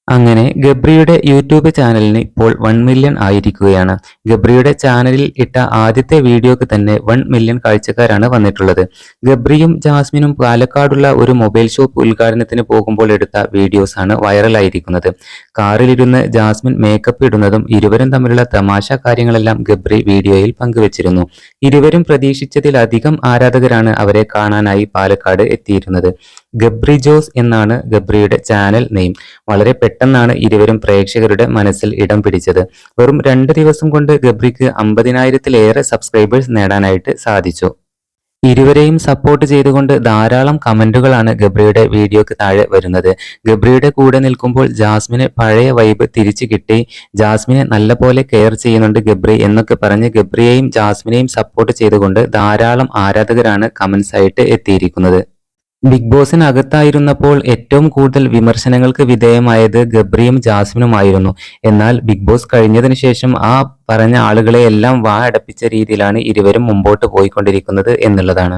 അങ്ങനെ ഗബ്രിയുടെ യൂട്യൂബ് ചാനലിന് ഇപ്പോൾ 1 മില്യൺ ആയിരിക്കുകയാണ്. ഗബ്രിയുടെ ചാനലിൽ ഇട്ട ആദ്യത്തെ വീഡിയോക്ക് തന്നെ 1 മില്യൺ കാഴ്ചക്കാരാണ് വന്നിട്ടുള്ളത്. ഗബ്രിയും ജാസ്മിനും പാലക്കാടുള്ള ഒരു മൊബൈൽ ഷോപ്പ് ഉദ്ഘാടനത്തിന് പോകുമ്പോൾ എടുത്ത വീഡിയോസാണ് വൈറലായിരിക്കുന്നത്. കാറിലിരുന്ന് ജാസ്മിൻ മേക്കപ്പ് ഇടുന്നതും ഇരുവരും തമ്മിലുള്ള തമാശ കാര്യങ്ങളെല്ലാം ഗബ്രി വീഡിയോയിൽ പങ്കുവച്ചിരുന്നു. ഇരുവരും പ്രതീക്ഷിച്ചതിലധികം ആരാധകരാണ് അവരെ കാണാനായി പാലക്കാട് എത്തിയിരുന്നത്. ഗബ്രി ജോസ് എന്നാണ് ഗബ്രിയുടെ ചാനൽ നെയിം. വളരെ പെട്ടെന്നാണ് ഇരുവരും പ്രേക്ഷകരുടെ മനസ്സിൽ ഇടം പിടിച്ചത്. വെറും 2 ദിവസം കൊണ്ട് ഗബ്രിക്ക് 50,000-ലേറെ സബ്സ്ക്രൈബേഴ്സ് നേടാനായിട്ട് സാധിച്ചു. ഇരുവരെയും സപ്പോർട്ട് ചെയ്തുകൊണ്ട് ധാരാളം കമന്റുകളാണ് ഗബ്രിയുടെ വീഡിയോക്ക് താഴെ വരുന്നത്. ഗബ്രിയുടെ കൂടെ നിൽക്കുമ്പോൾ ജാസ്മിന് പഴയ വൈബ് തിരിച്ചു കിട്ടി, ജാസ്മിനെ നല്ലപോലെ കെയർ ചെയ്യുന്നുണ്ട് ഗബ്രി എന്നൊക്കെ പറഞ്ഞ് ഗബ്രിയെയും ജാസ്മിനെയും സപ്പോർട്ട് ചെയ്തുകൊണ്ട് ധാരാളം ആരാധകരാണ് കമന്റ്സ് ആയിട്ട് എത്തിയിരിക്കുന്നത്. ബിഗ് ബോസിനകത്തായിരുന്നപ്പോൾ ഏറ്റവും കൂടുതൽ വിമർശനങ്ങൾക്ക് വിധേയമായത് ഗബ്രിയും ജാസ്മിനുമായിരുന്നു. എന്നാൽ ബിഗ് ബോസ് കഴിഞ്ഞതിന് ശേഷം ആ പറഞ്ഞ ആളുകളെയെല്ലാം വാ അടപ്പിച്ച രീതിയിലാണ് ഇരുവരും മുമ്പോട്ട് പോയിക്കൊണ്ടിരിക്കുന്നത് എന്നുള്ളതാണ്.